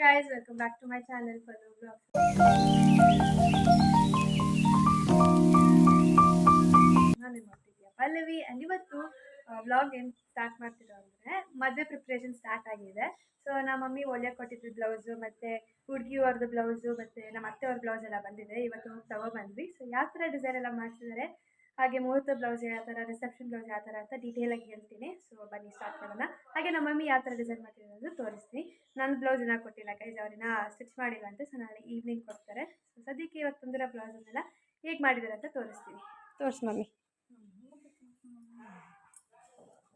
guys, welcome back to my channel for the vlog. ನಾನು ಮಾಡ್ತಿದ್ಯಾ Pallavi and ಇವತ್ತು vlog ಏನು ಸ್ಟಾರ್ಟ್ ಮಾಡ್ತಿರೋ ಅಂದರೆ ಮದುವೆ ಪ್ರಿಪ್ರೇಷನ್ ಸ್ಟಾರ್ಟ್ ಆಗಿದೆ. ಸೊ ನಮ್ಮ ಮಮ್ಮಿ ಹೊಲಿಯಕ್ಕೆ ಕೊಟ್ಟಿದ್ದು ಬ್ಲೌಸು ಮತ್ತು ಹುಡುಗಿಯವ್ರದ್ದು ಬ್ಲೌಸು ಮತ್ತು ನಮ್ಮ ಅತ್ತೆಯವ್ರ ಬ್ಲೌಸ್ ಎಲ್ಲ ಬಂದಿದೆ. ಇವತ್ತು ಹೋಗಿ ತಗೊಬಂದ್ವಿ. ಸೊ ಯಾವ ಥರ ಡಿಸೈನ್ ಎಲ್ಲ ಮಾಡ್ತಿದ್ದಾರೆ, ಹಾಗೆ ಮುಹೂರ್ತ ಬ್ಲೌಸ್ ಯಾವ ಥರ, ರಿಸೆಪ್ಷನ್ ಬ್ಲೌಸ್ ಯಾವ ಥರ ಅಂತ ಡೀಟೇಲಾಗಿ ಹೇಳ್ತೀನಿ. ಸೊ ಬನ್ನಿ ಸ್ಟಾರ್ಟ್ ಮಾಡೋಣ. ಹಾಗೆ ನಮ್ಮ ಮಮ್ಮಿ ಯಾವ ಥರ ಡಿಸೈನ್ ಮಾಡ್ತಿದ್ದಾರೆ ಅಂತ ತೋರಿಸ್ತೀನಿ. ನನ್ನ ಬ್ಲೌಸ್ ಇನ್ನೂ ಕೊಟ್ಟಿಲ್ಲ ಗೈಸ್, ಅವ್ರನ್ನ ಸ್ಟಿಚ್ ಮಾಡಿಲ್ಲ ಅಂತೆ. ಸೊ ನಾಳೆ ಈವ್ನಿಂಗ್ ಕೊಡ್ತಾರೆ. ಸೊ ಸದ್ಯಕ್ಕೆ ಇವತ್ತು ತಂದಿರೋ ಬ್ಲೌಸನ್ನೆಲ್ಲ ಹೇಗೆ ಮಾಡಿದ್ದಾರೆ ಅಂತ ತೋರಿಸ್ತೀನಿ. ತೋರಿಸಿ ಮಮ್ಮಿ.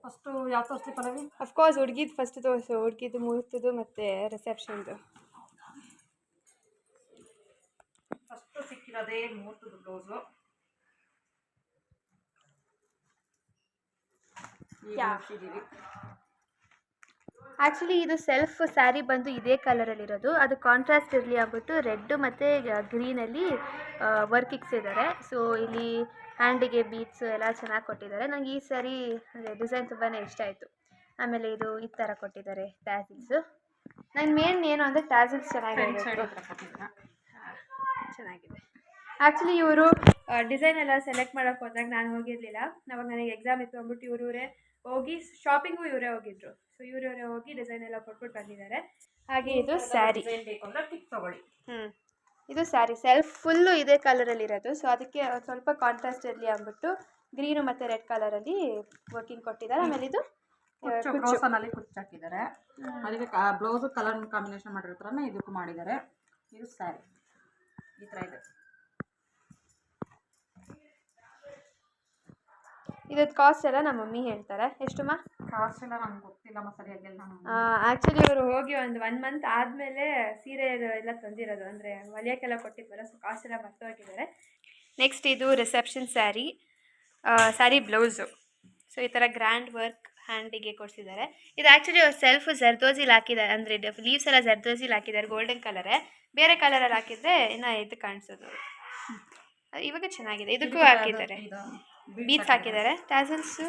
ಫಸ್ಟು ಯಾವ ತೋರಿಸ್ಲಿ ಪಲ್ಲವಿ? ಅಫ್ಕೋರ್ಸ್ ಹುಡುಗಿದು ಫಸ್ಟ್ ತೋರಿಸು. ಹುಡುಗಿದು ಮುಹೂರ್ತದ್ದು ಮತ್ತು ರಿಸೆಪ್ಷನ್ದು. ಫಸ್ಟು ಸಿಕ್ಕಿರೋದೇ ಮುಹೂರ್ತದ ಬ್ಲೌಸು. ಆ್ಯಕ್ಚುಲಿ ಇದು ಸೆಲ್ಫ್ ಸ್ಯಾರಿ ಬಂದು ಇದೇ ಕಲರಲ್ಲಿರೋದು. ಅದು ಕಾಂಟ್ರಾಸ್ಟ್ ಇರಲಿ ಆಗ್ಬಿಟ್ಟು ರೆಡ್ ಮತ್ತು ಗ್ರೀನಲ್ಲಿ ವರ್ಕ್ ಇಕ್ಸಿದ್ದಾರೆ. ಸೊ ಇಲ್ಲಿ ಹ್ಯಾಂಡಿಗೆ ಬೀಡ್ಸ್ ಎಲ್ಲ ಚೆನ್ನಾಗಿ ಕೊಟ್ಟಿದ್ದಾರೆ. ನನಗೆ ಈ ಸ್ಯಾರಿ ಡಿಸೈನ್ ತುಂಬಾ ಇಷ್ಟ ಆಯಿತು. ಆಮೇಲೆ ಇದು ಈ ಥರ ಕೊಟ್ಟಿದ್ದಾರೆ ಟ್ಯಾಸಿಲ್ಸು. ನನ್ನ ಮೇನ್ ಏನು ಅಂದರೆ ಟ್ಯಾಸಿಲ್ಸ್ ಚೆನ್ನಾಗಿದೆ. ಆ್ಯಕ್ಚುಲಿ ಇವರು ಡಿಸೈನ್ ಎಲ್ಲ ಸೆಲೆಕ್ಟ್ ಮಾಡೋಕ್ಕೆ ಹೋದಾಗ ನಾನು ಹೋಗಿರಲಿಲ್ಲ. ಅವಾಗ ನನಗೆ ಎಕ್ಸಾಮ್ ಇತ್ತು ಅಂದ್ಬಿಟ್ಟು ಇವರೇ ಹೋಗಿ ಶಾಪಿಂಗು ಇವರೇ ಹೋಗಿದ್ರು. ಸೊ ಇವರೇ ಹೋಗಿ ಡಿಸೈನ್ ಎಲ್ಲ ಕೊಟ್ಬಿಟ್ಟು ಬಂದಿದ್ದಾರೆ. ಹಾಗೆ ಇದು ಸ್ಯಾರಿ ತಗೊಳ್ಳಿ. ಇದು ಸ್ಯಾರಿ ಸೆಲ್ಫ್ ಫುಲ್ಲು ಇದೇ ಕಲರಲ್ಲಿರೋದು. ಸೊ ಅದಕ್ಕೆ ಸ್ವಲ್ಪ ಕಾಂಟ್ರಾಸ್ಟ್ ಇರಲಿ ಅಂದ್ಬಿಟ್ಟು ಗ್ರೀನು ಮತ್ತು ರೆಡ್ ಕಲರಲ್ಲಿ ವರ್ಕಿಂಗ್ ಕೊಟ್ಟಿದ್ದಾರೆ. ಆಮೇಲೆ ಇದು ಕುಚ್ಚಲ್ಲಿ ಕುಚ್ಚು ಹಾಕಿದ್ದಾರೆ. ಅದಕ್ಕೆ ಬ್ಲೌಸು ಕಲರ್ ಕಾಂಬಿನೇಷನ್ ಮಾಡಿರೋ ಥರನೇ ಇದಕ್ಕೂ ಮಾಡಿದ್ದಾರೆ. ಇದು ಸ್ಯಾರಿ ಈ ಥರ ಇದೆ. ಇದಕ್ಕೆ ಕಾಸ್ಟ್ ಎಲ್ಲ ನಮ್ಮ ಮಮ್ಮಿ ಹೇಳ್ತಾರೆ. ಎಷ್ಟುಮ್ಮ? ಕಾಸ್ಟ್ ಎಲ್ಲ ನಂಗೆ ಗೊತ್ತಿಲ್ಲಮ್ಮ ಸರಿಯಾಗಿ. ಆ್ಯಕ್ಚುಲಿ ಇವರು ಹೋಗಿ ಒಂದು 1 ಮಂತ್ ಆದಮೇಲೆ ಸೀರೆ ಎಲ್ಲ ತಂದಿರೋದು, ಅಂದರೆ ಹೊಲಿಯೋಕ್ಕೆಲ್ಲ ಕೊಟ್ಟಿದ್ವಲ್ಲ. ಸೊ ಕಾಸ್ಟ್ ಎಲ್ಲ ಮರ್ತೋಗಿದ್ದಾರೆ. ನೆಕ್ಸ್ಟ್ ಇದು ರಿಸೆಪ್ಷನ್ ಸ್ಯಾರಿ ಬ್ಲೌಸು. ಸೊ ಈ ಥರ ಗ್ರ್ಯಾಂಡ್ ವರ್ಕ್ ಹ್ಯಾಂಡಿಗೆ ಕೊಡಿಸಿದ್ದಾರೆ. ಇದು ಆ್ಯಕ್ಚುಲಿ ಸೆಲ್ಫ್ ಜರ್ದೋಜಿಲಿ ಹಾಕಿದ್ದಾರೆ, ಅಂದರೆ ಲೀವ್ಸ್ ಎಲ್ಲ ಜರ್ದೋಜಿಲಿ ಹಾಕಿದ್ದಾರೆ. ಗೋಲ್ಡನ್ ಕಲರೇ, ಬೇರೆ ಕಲರಲ್ಲಿ ಹಾಕಿದರೆ ಇನ್ನೂ ಇದು ಕಾಣಿಸೋದು. ಇವಾಗ ಚೆನ್ನಾಗಿದೆ. ಇದಕ್ಕೂ ಹಾಕಿದ್ದಾರೆ, ಬೀಡ್ಸ್ ಹಾಕಿದ್ದಾರೆ. ಟ್ಯಾಸಲ್ಸು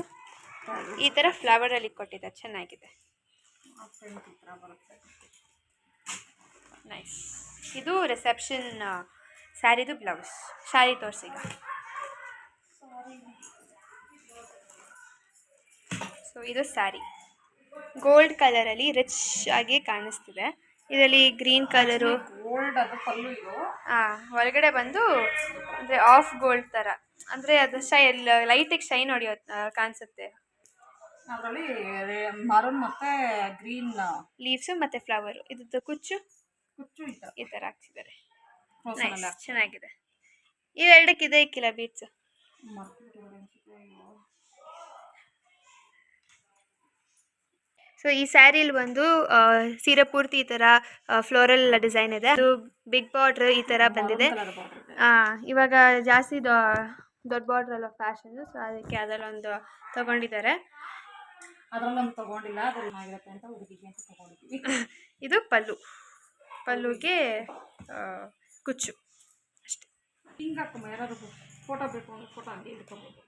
ಈ ಥರ ಫ್ಲವರಲ್ಲಿ ಕೊಟ್ಟಿದ್ದಾರೆ, ಚೆನ್ನಾಗಿದೆ. ನೈಸ್. ಇದು ರಿಸೆಪ್ಷನ್ ಸ್ಯಾರಿದು ಬ್ಲೌಸ್. ಸ್ಯಾರಿ ತೋರಿಸಿಗ. ಸೊ ಇದು ಸ್ಯಾರಿ ಗೋಲ್ಡ್ ಕಲರಲ್ಲಿ ರಿಚ್ ಆಗಿ ಕಾಣಿಸ್ತಿದೆ. ಇದರಲ್ಲಿ ಗ್ರೀನ್ ಕಲರು, ಗೋಲ್ಡ್ ಅದು ಪಲ್ಲು. ಇದು ಒಳಗಡೆ ಬಂದು ಅಂದರೆ ಆಫ್ ಗೋಲ್ಡ್ ಥರ, ಅಂದರೆ ಅದು ಲೈಟಿಗೆ ಶೈನ್ ಹೊಡೆಯೋ ಕಾಣಿಸುತ್ತೆ. ಅದರಲ್ಲಿ ಮರೂನ್ ಮತ್ತು ಗ್ರೀನ್ ಲೀವ್ಸು ಮತ್ತು ಫ್ಲವರು. ಇದ್ದು ಕುಚ್ಚು ಈ ಥರ ಹಾಕ್ಸಿದ್ದಾರೆ. ಚೆನ್ನಾಗಿದೆ. ಇವೆರಡಕ್ಕಿದೆ ಇಕ್ಕಿಲ್ಲ ಬೀಡ್ಸು. ಸೊ ಈ ಸ್ಯಾರಿಲಿ ಬಂದು ಸೀರೆ ಪೂರ್ತಿ ಈ ಥರ ಫ್ಲೋರಲ್ ಡಿಸೈನ್ ಇದೆ. ಅದು ಬಿಗ್ ಬಾರ್ಡ್ರ್ ಈ ಥರ ಬಂದಿದೆ. ಇವಾಗ ಜಾಸ್ತಿ ದೊಡ್ಡ ಬಾರ್ಡ್ರ್ ಎಲ್ಲ ಫ್ಯಾಷನ್. ಸೊ ಅದಕ್ಕೆ ಅದರಲ್ಲೊಂದು ತೊಗೊಂಡಿದ್ದಾರೆ. ತೊಗೊಂಡಿಲ್ಲ, ಅಂತ ಹುಡುಗಿಗೆ ಅಂತ ತೊಗೊಂಡಿದ್ದೀವಿ. ಇದು ಪಲ್ಲುಗೆ ಕುಚ್ಚು ಅಷ್ಟೇ. ಹಿಂಗೆ ಹಾಕಮ್ಮ. ಯಾರಾದ್ರು ಫೋಟೋ ಬೇಕು ಅಂದ್ರೆ ಫೋಟೋ ಹಂಗೆ ಇಟ್ಕೊಬೋದು.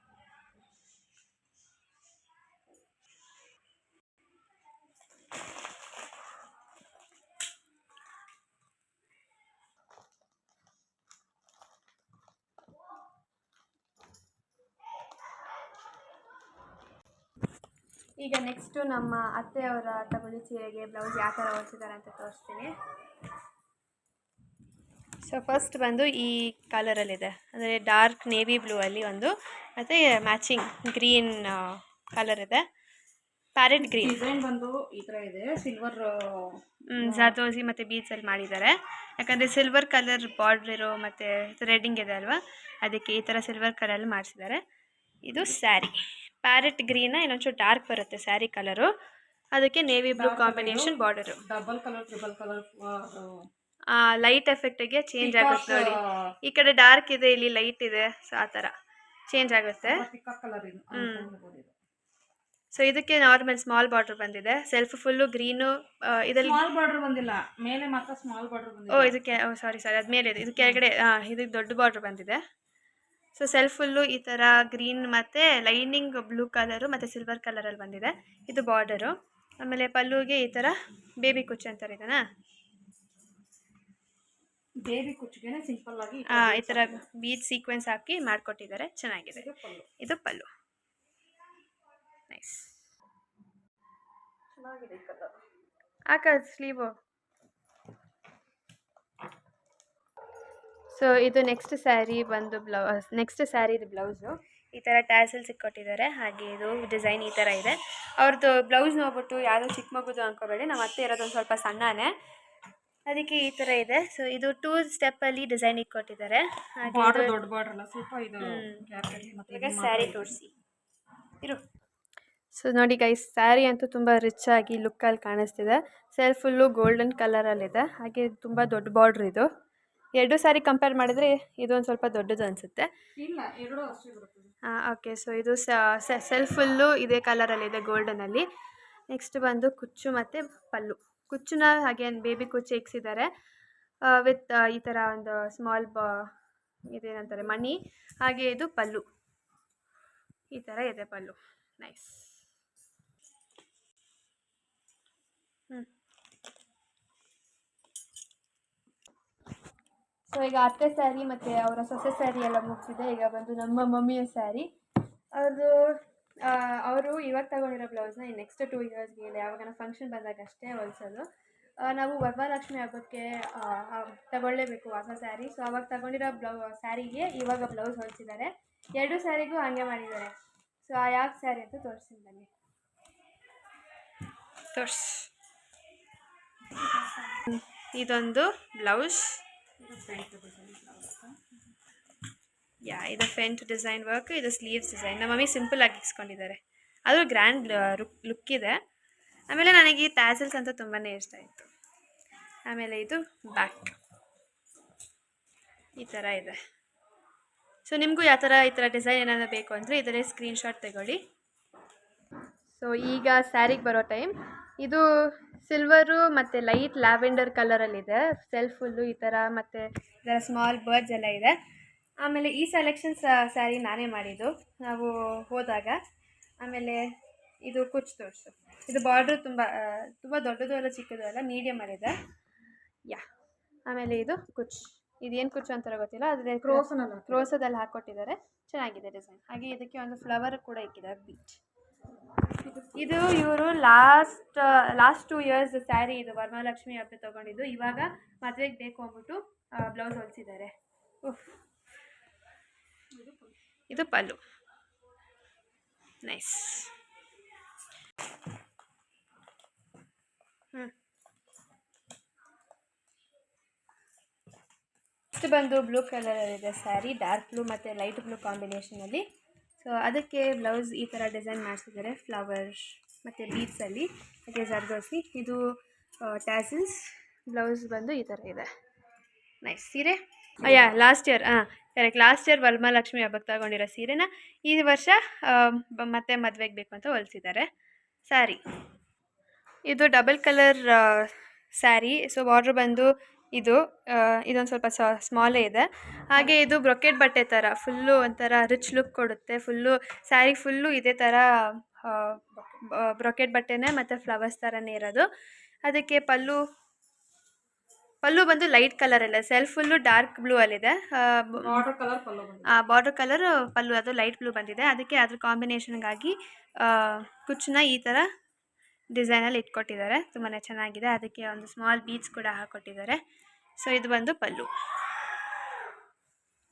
ಈಗ ನೆಕ್ಸ್ಟು ನಮ್ಮ ಅತ್ತೆಯವರ ತಗೊಳ್ಳಿ ಸೀರೆಗೆ ಬ್ಲೌಸ್ ಯಾವ ಥರ ಹೊಲಿಸಿದ್ದಾರೆ ಅಂತ ತೋರಿಸ್ತೀನಿ. ಸೊ ಫಸ್ಟ್ ಬಂದು ಈ ಕಲರಲ್ಲಿದೆ, ಅಂದರೆ ಡಾರ್ಕ್ ನೇವಿ ಬ್ಲೂ ಅಲ್ಲಿ ಒಂದು, ಮತ್ತು ಮ್ಯಾಚಿಂಗ್ ಗ್ರೀನ್ ಕಲರ್ ಇದೆ. ಪ್ಯಾರೆಟ್ ಗ್ರೀನ್ ಡಿಸೈನ್ ಬಂದು ಈ ಥರ ಇದೆ. ಸಿಲ್ವರ್ ಜಾದೋಸಿ ಮತ್ತು ಬೀಡ್ಸಲ್ಲಿ ಮಾಡಿದ್ದಾರೆ. ಯಾಕಂದರೆ ಸಿಲ್ವರ್ ಕಲರ್ ಬಾರ್ಡ್ರ್ ಇರೋ ಮತ್ತು ರೆಡ್ಡಿಂಗ್ ಇದೆ ಅಲ್ವಾ, ಅದಕ್ಕೆ ಈ ಥರ ಸಿಲ್ವರ್ ಕಲರಲ್ಲಿ ಮಾಡಿಸಿದ್ದಾರೆ. ಇದು ಸ್ಯಾರಿ ಪ್ಯಾರೆಟ್ ಗ್ರೀನ, ಇನ್ನೊಂಚೂರು ಡಾರ್ಕ್ ಬರುತ್ತೆ ಸ್ಯಾರಿ ಕಲರು. ಅದಕ್ಕೆ navy blue combination border. Double colour triple colour light ಎಫೆಕ್ಟಿಗೆ ಚೇಂಜ್ ಆಗುತ್ತೆ ನೋಡಿ. ಈ ಕಡೆ ಡಾರ್ಕ್ ಇದೆ, ಇಲ್ಲಿ ಲೈಟ್ ಇದೆ. ಸೊ ಆ ಥರ ಚೇಂಜ್ ಆಗುತ್ತೆ. ಸೊ ಇದಕ್ಕೆ ನಾರ್ಮಲ್ ಸ್ಮಾಲ್ ಬಾರ್ಡರ್ ಬಂದಿದೆ. Self full green. ಇದರಲ್ಲಿ ಸ್ಮಾಲ್ ಬಾರ್ಡರ್ ಬಂದಿಲ್ಲ, ಮೇಲೆ ಮಾತ್ರ ಸ್ಮಾಲ್ ಬಾರ್ಡರ್ ಬಂದಿದೆ. ಇದಕ್ಕೆ ಸಾರಿ ಅದು ಮೇಲೆ ಇದೆ. ಇದು ಕೆಳಗಡೆ ಇದಕ್ಕೆ ದೊಡ್ಡ ಬಾರ್ಡರ್ ಬಂದಿದೆ. ಸೊ ಸೆಲ್ಫ್ ಫುಲ್ಲು ಈ ಥರ ಗ್ರೀನ್ ಮತ್ತು ಲೈನಿಂಗ್ ಬ್ಲೂ ಕಲರು ಮತ್ತು ಸಿಲ್ವರ್ ಕಲರಲ್ಲಿ ಬಂದಿದೆ. ಇದು ಬಾರ್ಡರು. ಆಮೇಲೆ ಪಲ್ಲುಗೆ ಈ ಥರ ಬೇಬಿ ಕುಚ್ಚು ಅಂತಾರೆ ಇದನ್ನು. ಬೇಬಿ ಕುಚ್ಚಿಗೆನೆ ಸಿಂಪಲ್ ಆಗಿ ಈ ಥರ ಬೀಚ್ ಸೀಕ್ವೆನ್ಸ್ ಹಾಕಿ ಮಾಡಿಕೊಟ್ಟಿದ್ದಾರೆ, ಚೆನ್ನಾಗಿದೆ. ಇದು ಪಲ್ಲು. ನೈಸ್. ಚೆನ್ನಾಗಿದೆ ಈ ಕಲರ್. ಸ್ಲೀವು. ಸೊ ಇದು ನೆಕ್ಸ್ಟ್ ಸ್ಯಾರಿ ಬಂದು ನೆಕ್ಸ್ಟ್ ಸ್ಯಾರಿದು ಬ್ಲೌಸು ಈ ಥರ ಟ್ಯಾಸಲ್ಸ್ ಕೊಟ್ಟಿದ್ದಾರೆ. ಹಾಗೆ ಇದು ಡಿಸೈನ್ ಈ ಥರ ಇದೆ. ಅವ್ರದ್ದು ಬ್ಲೌಸ್ ನೋಡ್ಬಿಟ್ಟು ಯಾವುದೋ ಚಿಕ್ಕ ಮಗುದು ಅನ್ಕೋಬೇಡಿ, ನಮ್ಮ ಅತ್ತೆ ಇರೋದೊಂದು ಸ್ವಲ್ಪ ಸಣ್ಣನೇ, ಅದಕ್ಕೆ ಈ ಥರ ಇದೆ. ಸೊ ಇದು 2 ಸ್ಟೆಪ್ಪಲ್ಲಿ ಡಿಸೈನ್ ಕೊಟ್ಟಿದ್ದಾರೆ. ಬಾರ್ಡರ್ ದೊಡ್ಡ ಬಾರ್ಡರ್ ಅಲ್ಲ, ಸ್ವಲ್ಪ ಇದು ಈಗ ಸ್ಯಾರಿ ತೋರಿಸಿ ಇರು. ಸೊ ನೋಡಿ ಗೈಸ್, ಸ್ಯಾರಿ ಅಂತೂ ತುಂಬ ರಿಚ್ ಆಗಿ ಲುಕ್ಕಲ್ಲಿ ಕಾಣಿಸ್ತಿದೆ. ಸೆಲ್ಫ್ ಫುಲ್ಲು ಗೋಲ್ಡನ್ ಕಲರಲ್ಲಿದೆ. ಹಾಗೆ ತುಂಬ ದೊಡ್ಡ ಬಾರ್ಡ್ರ್ ಇದು. 2 ಸ್ಯಾರಿ ಕಂಪೇರ್ ಮಾಡಿದರೆ ಇದೊಂದು ಸ್ವಲ್ಪ ದೊಡ್ಡದು ಅನಿಸುತ್ತೆ. ಇಲ್ಲ, ಎರಡು ಅಷ್ಟೇ ಬರುತ್ತೆ. ಓಕೆ. ಸೊ ಇದು ಸೆಲ್ಫ್ ಫುಲ್ಲು ಇದೇ ಕಲರಲ್ಲಿದೆ, ಗೋಲ್ಡನಲ್ಲಿ. ನೆಕ್ಸ್ಟ್ ಬಂದು ಕುಚ್ಚು ಮತ್ತು ಪಲ್ಲು. ಕುಚ್ಚುನ ಹಾಗೆ ಬೇಬಿ ಕುಚ್ಚು ಇಕ್ಸಿದ್ದಾರೆ ವಿತ್ ಈ ಥರ ಒಂದು ಸ್ಮಾಲ್ ಇದೇನಂತಾರೆ ಮಣಿ. ಹಾಗೆ ಇದು ಪಲ್ಲು ಈ ಥರ ಇದೆ ಪಲ್ಲು. ನೈಸ್. ಸೊ ಈಗ ಅತ್ತೆ ಸ್ಯಾರಿ ಮತ್ತು ಅವರ ಸೊಸೆ ಸ್ಯಾರಿ ಎಲ್ಲ ಮುಗಿಸಿದೆ. ಈಗ ಬಂದು ನಮ್ಮ ಮಮ್ಮಿಯ ಸ್ಯಾರಿ. ಅವರು ಇವಾಗ ತಗೊಂಡಿರೋ ಬ್ಲೌಸ್ನ ಈ ನೆಕ್ಸ್ಟ್ 2 ಇಯರ್ಸ್ಗೆ ಇಲ್ಲ ಯಾವಾಗ ಫಂಕ್ಷನ್ ಬಂದಾಗ ಅಷ್ಟೇ ಹೊಲಿಸೋದು. ನಾವು ವರಮಹಾಲಕ್ಷ್ಮಿ ಹಬ್ಬಕ್ಕೆ ತಗೊಳ್ಳೇಬೇಕು ಹೊಸ ಸ್ಯಾರಿ. ಸೊ ಅವಾಗ ತಗೊಂಡಿರೋ ಸ್ಯಾರಿಗೆ ಇವಾಗ ಬ್ಲೌಸ್ ಹೊಲಿಸಿದ್ದಾರೆ. 2 ಸ್ಯಾರಿಗೂ ಹಾಗೆ ಮಾಡಿದ್ದಾರೆ. ಸೊ ಯಾವ ಸ್ಯಾರಿ ಅಂತ ತೋರಿಸ್ತೀನಿ ಬನ್ನಿ. ಇದೊಂದು ಬ್ಲೌಸ್. ಇದು ಫ್ರಂಟ್ ಡಿಸೈನ್ ವರ್ಕ್, ಇದು ಸ್ಲೀವ್ಸ್ ಡಿಸೈನ್. ನಮ್ಮ ಮಮ್ಮಿ ಸಿಂಪಲ್ ಆಗಿ ಇಸ್ಕೊಂಡಿದ್ದಾರೆ, ಅದು ಗ್ರ್ಯಾಂಡ್ ಲುಕ್ ಇದೆ. ಆಮೇಲೆ ನನಗೆ ಈ ಟ್ಯಾಸಲ್ಸ್ ಅಂತ ತುಂಬಾ ಇಷ್ಟ ಆಯಿತು. ಆಮೇಲೆ ಇದು ಬ್ಯಾಕ್ ಈ ಥರ ಇದೆ. ಸೊ ನಿಮಗೂ ಯಾವ ಥರ ಈ ಥರ ಡಿಸೈನ್ ಏನಾದರೂ ಬೇಕು ಅಂದರೆ ಇದರಲ್ಲಿ ಸ್ಕ್ರೀನ್ಶಾಟ್ ತಗೊಳ್ಳಿ. ಸೊ ಈಗ ಸ್ಯಾರಿಗೆ ಬರೋ ಟೈಮ್. ಇದು ಸಿಲ್ವರು ಮತ್ತು ಲೈಟ್ ಲ್ಯಾವೆಂಡರ್ ಕಲರಲ್ಲಿದೆ. ಸೆಲ್ಫ್ ಫುಲ್ಲು ಈ ಥರ ಮತ್ತು ಇದರ ಸ್ಮಾಲ್ ಬರ್ಡ್ಸ್ ಎಲ್ಲ ಇದೆ. ಆಮೇಲೆ ಈ ಸೆಲೆಕ್ಷನ್ಸ್ ಸ್ಯಾರಿ ನಾನೇ ಮಾಡಿದ್ದು ನಾವು ಹೋದಾಗ. ಆಮೇಲೆ ಇದು ಕುಚ್ಚು ತೋರಿಸು. ಇದು ಬಾರ್ಡ್ರು ತುಂಬ ದೊಡ್ಡದು ಅಲ್ಲ ಚಿಕ್ಕದು ಅಲ್ಲ, ಮೀಡಿಯಮಲ್ಲಿದೆ. ಆಮೇಲೆ ಇದು ಕುಚ್ಚು. ಇದೇನು ಕುಚ್ಚು ಅಂತಾರ ಗೊತ್ತಿಲ್ಲ, ಆದರೆ ಕ್ರೋಸದಲ್ಲಿ ಹಾಕ್ಕೊಟ್ಟಿದ್ದಾರೆ, ಚೆನ್ನಾಗಿದೆ ಡಿಸೈನ್. ಹಾಗೆ ಇದಕ್ಕೆ ಒಂದು ಫ್ಲವರ್ ಕೂಡ ಇಕ್ಕಿದ್ದಾರೆ, ಬೀಚ್. ಇದು ಇವರು ಲಾಸ್ಟ್ 2 ಇಯರ್ಸ್ ಸ್ಯಾರಿ. ಇದು ವರಮಹಾಲಕ್ಷ್ಮಿ ಹಬ್ಬ ತೊಗೊಂಡಿದ್ದು. ಇವಾಗ ಮದುವೆಗೆ ಬೇಕು ಅಂದ್ಬಿಟ್ಟು ಬ್ಲೌಸ್ ಹೊಲಿಸಿದ್ದಾರೆ. ಇದು ಪಲ್ಲು. ನೈಸ್. ನೆಕ್ಸ್ಟ್ ಬಂದು ಬ್ಲೂ ಕಲರಲ್ಲಿದೆ ಸ್ಯಾರಿ, ಡಾರ್ಕ್ ಬ್ಲೂ ಮತ್ತು ಲೈಟ್ ಬ್ಲೂ ಕಾಂಬಿನೇಷನಲ್ಲಿ. ಸೊ ಅದಕ್ಕೆ ಬ್ಲೌಸ್ ಈ ಥರ ಡಿಸೈನ್ ಮಾಡಿಸಿದ್ದಾರೆ, ಫ್ಲವರ್ಸ್ ಮತ್ತು ಬೀಡ್ಸಲ್ಲಿ. ಹಾಗೆ ಜರ್ದೋಸಿ. ಇದು ಟ್ಯಾಸಲ್ಸ್. ಬ್ಲೌಸ್ ಬಂದು ಈ ಥರ ಇದೆ. ನೈಸ್. ಸೀರೆ ಲಾಸ್ಟ್ ಇಯರ್ ವರಮಹಾಲಕ್ಷ್ಮಿ ಹಬ್ಬಕ್ಕೆ ತಗೊಂಡಿರೋ ಸೀರೆನ ಈ ವರ್ಷ ಮತ್ತೆ ಮದುವೆಗೆ ಬೇಕು ಅಂತ ಹೊಲಿಸಿದ್ದಾರೆ. ಸ್ಯಾರಿ ಇದು double colour sari. So border ಬಂದು ಇದೊಂದು ಸ್ವಲ್ಪ ಸ್ಮಾಲೇ ಇದೆ. ಹಾಗೆ ಇದು ಬ್ರೊಕೆಟ್ ಬಟ್ಟೆ ಥರ ಫುಲ್ಲು ಒಂಥರ ರಿಚ್ ಲುಕ್ ಕೊಡುತ್ತೆ. ಫುಲ್ಲು ಸ್ಯಾರಿ ಫುಲ್ಲು ಇದೇ ಥರ ಬ್ರೊಕೆಟ್ ಬಟ್ಟೆನೇ ಮತ್ತು ಫ್ಲವರ್ಸ್ ಥರನೇ ಇರೋದು. ಅದಕ್ಕೆ ಪಲ್ಲು ಬಂದು ಲೈಟ್ ಕಲರ್ ಅಲ್ಲ, ಸೆಲ್ಫ್ ಫುಲ್ಲು ಡಾರ್ಕ್ ಬ್ಲೂ ಅಲ್ಲಿದೆ. ಬಾರ್ಡರ್ ಕಲರ್ ಪಲ್ಲು ಅದು ಲೈಟ್ ಬ್ಲೂ ಬಂದಿದೆ. ಅದಕ್ಕೆ ಅದ್ರ ಕಾಂಬಿನೇಷನ್ಗಾಗಿ ಕುಚ್ಚನ್ನ ಈ ಥರ ಡಿಸೈನಲ್ಲಿ ಇಟ್ಕೊಟ್ಟಿದ್ದಾರೆ, ತುಂಬಾ ಚೆನ್ನಾಗಿದೆ. ಅದಕ್ಕೆ ಒಂದು ಸ್ಮಾಲ್ ಬೀಡ್ಸ್ ಕೂಡ ಹಾಕ್ಕೊಟ್ಟಿದ್ದಾರೆ. ಸೊ ಇದು ಬಂದು ಪಲ್ಲು.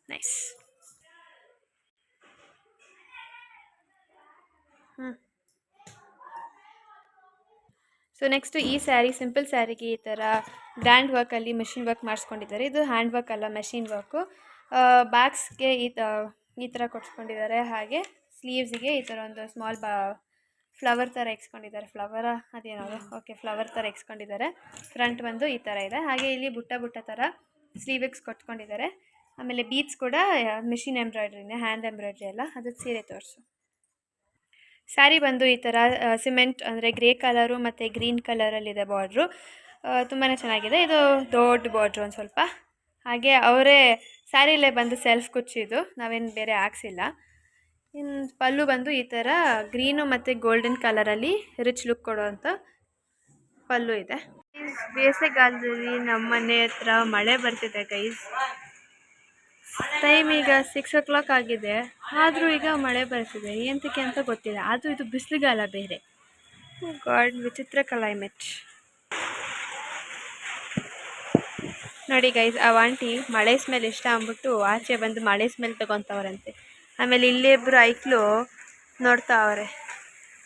ನೈಸ್. ಸೊ ನೆಕ್ಸ್ಟು ಈ ಸ್ಯಾರಿ ಸಿಂಪಲ್ ಸ್ಯಾರಿಗೆ ಈ ಥರ ಗ್ರ್ಯಾಂಡ್ ವರ್ಕಲ್ಲಿ ಮೆಷಿನ್ ವರ್ಕ್ ಮಾಡಿಸ್ಕೊಂಡಿದ್ದಾರೆ. ಇದು ಹ್ಯಾಂಡ್ ವರ್ಕ್ ಅಲ್ಲ, ಮೆಷಿನ್ ವರ್ಕು. ಬ್ಯಾಗ್ಸ್ಗೆ ಈ ಥರ ಕೊಡ್ಸ್ಕೊಂಡಿದ್ದಾರೆ. ಹಾಗೆ ಸ್ಲೀವ್ಸ್ಗೆ ಈ ಥರ ಒಂದು ಸ್ಮಾಲ್ ಫ್ಲವರ್ ಥರ ಇಕ್ಸ್ಕೊಂಡಿದ್ದಾರೆ. ಅದೇನದು ಫ್ಲವರ್ ಥರ ಇಕ್ಸ್ಕೊಂಡಿದ್ದಾರೆ. ಫ್ರಂಟ್ ಬಂದು ಈ ಥರ ಇದೆ. ಹಾಗೆ ಇಲ್ಲಿ ಬುಟ್ಟ ಥರ ಸ್ಲೀವಿಗ್ಸ್ ಕೊಟ್ಕೊಂಡಿದ್ದಾರೆ. ಆಮೇಲೆ ಬೀಡ್ಸ್ ಕೂಡ ಮಿಷಿನ್ ಎಂಬ್ರಾಯ್ಡ್ರಿನೇ, ಹ್ಯಾಂಡ್ ಎಂಬ್ರಾಯ್ಡ್ರಿ ಎಲ್ಲ. ಅದು ಸೀರೆ ತೋರಿಸು. ಸ್ಯಾರಿ ಬಂದು ಈ ಥರ ಸಿಮೆಂಟ್ ಅಂದರೆ ಗ್ರೇ ಕಲರು ಮತ್ತು ಗ್ರೀನ್ ಕಲರಲ್ಲಿದೆ ಬಾರ್ಡ್ರು. ತುಂಬಾ ಚೆನ್ನಾಗಿದೆ. ಇದು ದೊಡ್ಡ ಬಾರ್ಡ್ರು ಒಂದು ಸ್ವಲ್ಪ. ಹಾಗೆ ಅವರೇ ಸ್ಯಾರಿಲೇ ಬಂದು ಸೆಲ್ಫ್ ಕುಚ್ಚಿದ್ದು, ನಾವೇನು ಬೇರೆ ಹಾಕ್ಸಿಲ್ಲ. ಇನ್ನು ಪಲ್ಲು ಬಂದು ಈ ಥರ ಗ್ರೀನು ಮತ್ತು ಗೋಲ್ಡನ್ ಕಲರಲ್ಲಿ ರಿಚ್ ಲುಕ್ ಕೊಡುವಂಥ ಪಲ್ಲು ಇದೆ. ಬೇಸಿಗೆಗಾಲದಲ್ಲಿ ನಮ್ಮ ಮನೆ ಹತ್ರ ಮಳೆ ಬರ್ತಿದೆ ಗೈಸ್. ಟೈಮ್ ಈಗ 6 o'clock ಆಗಿದೆ, ಆದರೂ ಈಗ ಮಳೆ ಬರ್ತಿದೆ. ಎಂತಕ್ಕೆ ಅಂತ ಗೊತ್ತಿಲ್ಲ. ಆದರೂ ಇದು ಬಿಸಿಲುಗಾಲ ಬೇರೆ. ಗಾಡ್, ವಿಚಿತ್ರ ಕ್ಲೈಮೇಟ್. ನೋಡಿ ಗೈಸ್, ಆ ಆಂಟಿ ಮಳೆ ಸ್ಮೆಲ್ ಇಷ್ಟ ಅಂದ್ಬಿಟ್ಟು ಆಚೆ ಬಂದು ಮಳೆ ಸ್ಮೆಲ್ ತೊಗೊತವ್ರಂತೆ. ಆಮೇಲೆ ಇಲ್ಲಿಬ್ಬರು ಐಕ್ಳು ನೋಡ್ತಾವ್ರೆ.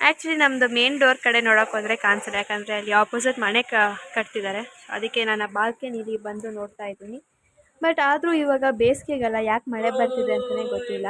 ಆ್ಯಕ್ಚುಲಿ ನಮ್ಮದು ಮೇನ್ ಡೋರ್ ಕಡೆ ನೋಡೋಕೆ ಹೋದರೆ ಕಾಣಿಸಲ್ಲ, ಯಾಕಂದರೆ ಅಲ್ಲಿ ಆಪೋಸಿಟ್ ಮನೆ ಕಟ್ತಿದ್ದಾರೆ. ಅದಕ್ಕೆ ನಾನು ಆ ಬಾಲ್ಕನಿಲಿ ಬಂದು ನೋಡ್ತಾ ಇದ್ದೀನಿ. ಬಟ್ ಆದರೂ ಇವಾಗ ಬೇಸಿಗೆಗಲ್ಲ, ಯಾಕೆ ಮಳೆ ಬರ್ತಿದೆ ಅಂತಲೇ ಗೊತ್ತಿಲ್ಲ.